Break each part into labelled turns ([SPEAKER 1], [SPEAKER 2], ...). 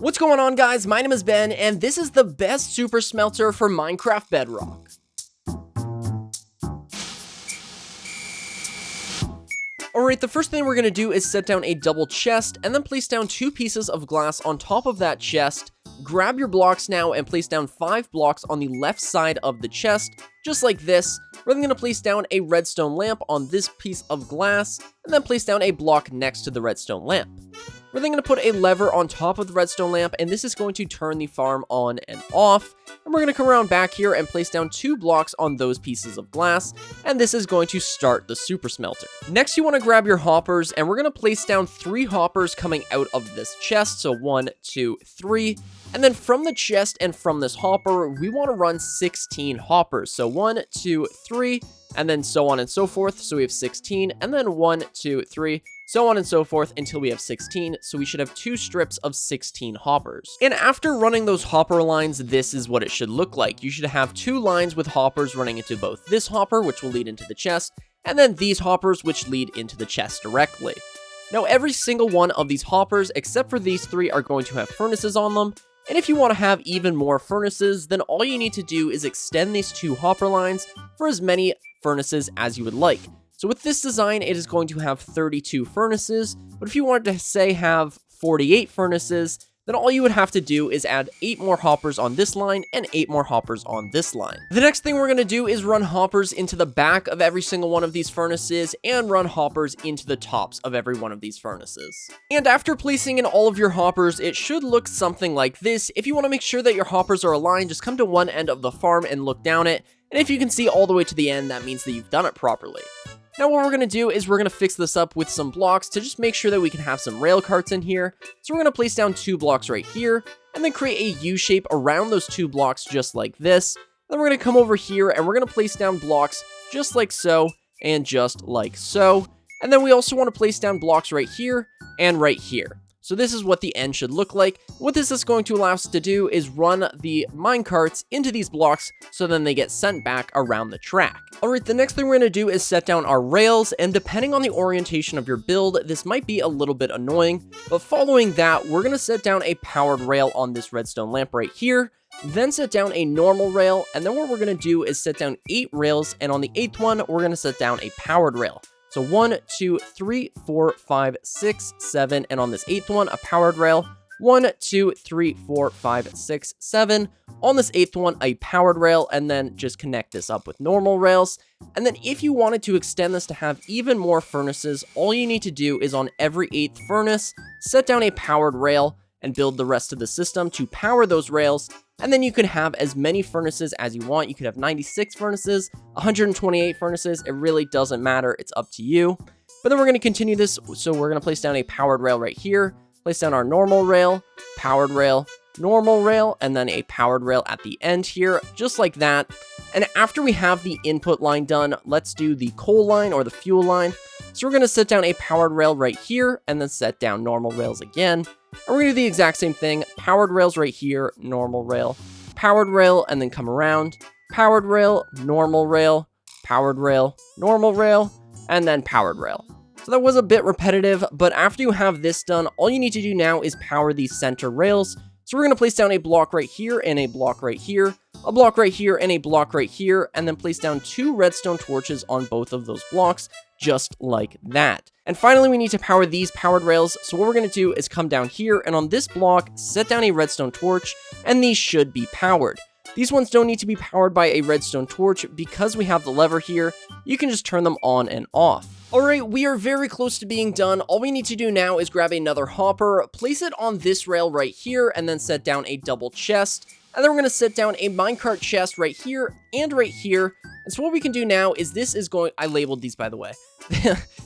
[SPEAKER 1] What's going on, guys? My name is Ben, and this is the best super smelter for Minecraft Bedrock. Alright, the first thing we're going to do is set down a double chest, and then place down 2 pieces of glass on top of that chest. Grab your blocks now and place down 5 blocks on the left side of the chest, just like this. We're then going to place down a redstone lamp on this piece of glass, and then place down a block next to the redstone lamp. We're then going to put a lever on top of the redstone lamp, and this is going to turn the farm on and off. And we're going to come around back here and place down 2 blocks on those pieces of glass, and this is going to start the super smelter. Next, you want to grab your hoppers, and we're going to place down 3 hoppers coming out of this chest. So 1, 2, 3. And then from the chest and from this hopper, we want to run 16 hoppers. So 1, 2, 3, and then so on and so forth. So we have 16, and then 1, 2, 3, so on and so forth until we have 16. So we should have 2 strips of 16 hoppers. And after running those hopper lines, this is what it should look like. You should have 2 lines with hoppers running into both this hopper, which will lead into the chest, and then these hoppers, which lead into the chest directly. Now, every single one of these hoppers, except for these 3, are going to have furnaces on them. And if you want to have even more furnaces, then all you need to do is extend these 2 hopper lines for as many furnaces as you would like. So with this design, it is going to have 32 furnaces, but if you wanted to, say, have 48 furnaces, then all you would have to do is add 8 more hoppers on this line and 8 more hoppers on this line. The next thing we're going to do is run hoppers into the back of every single one of these furnaces and run hoppers into the tops of every one of these furnaces. And after placing in all of your hoppers, it should look something like this. If you want to make sure that your hoppers are aligned, just come to one end of the farm and look down it. And if you can see all the way to the end, that means that you've done it properly. Now what we're going to do is we're going to fix this up with some blocks to just make sure that we can have some rail carts in here. So we're going to place down 2 blocks right here and then create a U shape around those 2 blocks just like this. Then we're going to come over here and we're going to place down blocks just like so and just like so. And then we also want to place down blocks right here and right here. So this is what the end should look like. What this is going to allow us to do is run the minecarts into these blocks so then they get sent back around the track. Alright, the next thing we're going to do is set down our rails, and depending on the orientation of your build, this might be a little bit annoying, but following that, we're going to set down a powered rail on this redstone lamp right here, then set down a normal rail, and then what we're going to do is set down 8 rails, and on the 8th one, we're going to set down a powered rail. So 1, 2, 3, 4, 5, 6, 7, and on this 8th one, a powered rail. 1, 2, 3, 4, 5, 6, 7. On this 8th one, a powered rail, and then just connect this up with normal rails. And then if you wanted to extend this to have even more furnaces, all you need to do is on every 8th furnace, set down a powered rail and build the rest of the system to power those rails. And then you can have as many furnaces as you want. You could have 96 furnaces, 128 furnaces. It really doesn't matter. It's up to you. But then we're going to continue this. So we're going to place down a powered rail right here, place down our normal rail, powered rail, normal rail, and then a powered rail at the end here, just like that. And after we have the input line done, let's do the coal line or the fuel line. So we're going to set down a powered rail right here and then set down normal rails again. And we're going to do the exact same thing. Powered rails right here, normal rail, powered rail, and then come around. Powered rail, normal rail, powered rail, normal rail, and then powered rail. So that was a bit repetitive, but after you have this done, all you need to do now is power these center rails. So we're going to place down a block right here and a block right here, a block right here and a block right here, and then place down 2 redstone torches on both of those blocks, just like that. And finally, we need to power these powered rails. So what we're going to do is come down here and on this block, set down a redstone torch, and these should be powered. These ones don't need to be powered by a redstone torch because we have the lever here. You can just turn them on and off. Alright, we are very close to being done. All we need to do now is grab another hopper, place it on this rail right here, and then set down a double chest. And then we're going to set down a minecart chest right here and right here. And so what we can do now is I labeled these, by the way.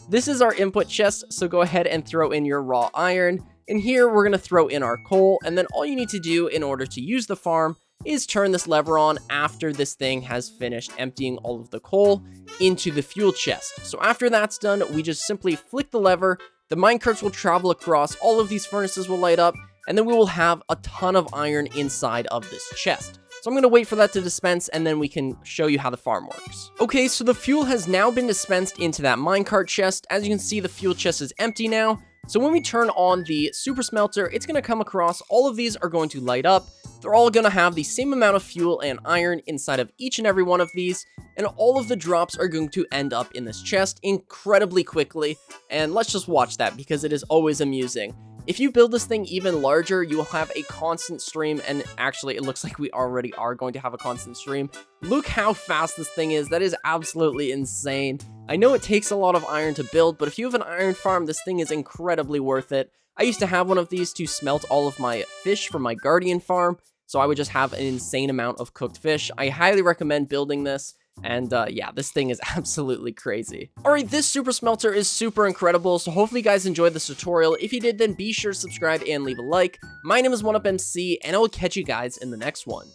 [SPEAKER 1] This is our input chest, so go ahead and throw in your raw iron. And here we're going to throw in our coal, and then all you need to do in order to use the farm is turn this lever on after this thing has finished emptying all of the coal into the fuel chest. So after that's done, we just simply flick the lever, the minecarts will travel across, all of these furnaces will light up, and then we will have a ton of iron inside of this chest. So I'm going to wait for that to dispense, and then we can show you how the farm works. Okay, so the fuel has now been dispensed into that minecart chest. As you can see, the fuel chest is empty now. So when we turn on the Super Smelter, it's going to come across, all of these are going to light up. They're all going to have the same amount of fuel and iron inside of each and every one of these, and all of the drops are going to end up in this chest incredibly quickly, and let's just watch that because it is always amusing. If you build this thing even larger, you will have a constant stream, and actually, it looks like we already are going to have a constant stream. Look how fast this thing is. That is absolutely insane. I know it takes a lot of iron to build, but if you have an iron farm, this thing is incredibly worth it. I used to have one of these to smelt all of my fish from my Guardian farm, so I would just have an insane amount of cooked fish. I highly recommend building this. And yeah, this thing is absolutely crazy. Alright, this Super Smelter is super incredible, so hopefully you guys enjoyed this tutorial. If you did, then be sure to subscribe and leave a like. My name is OneUpMC, and I will catch you guys in the next one.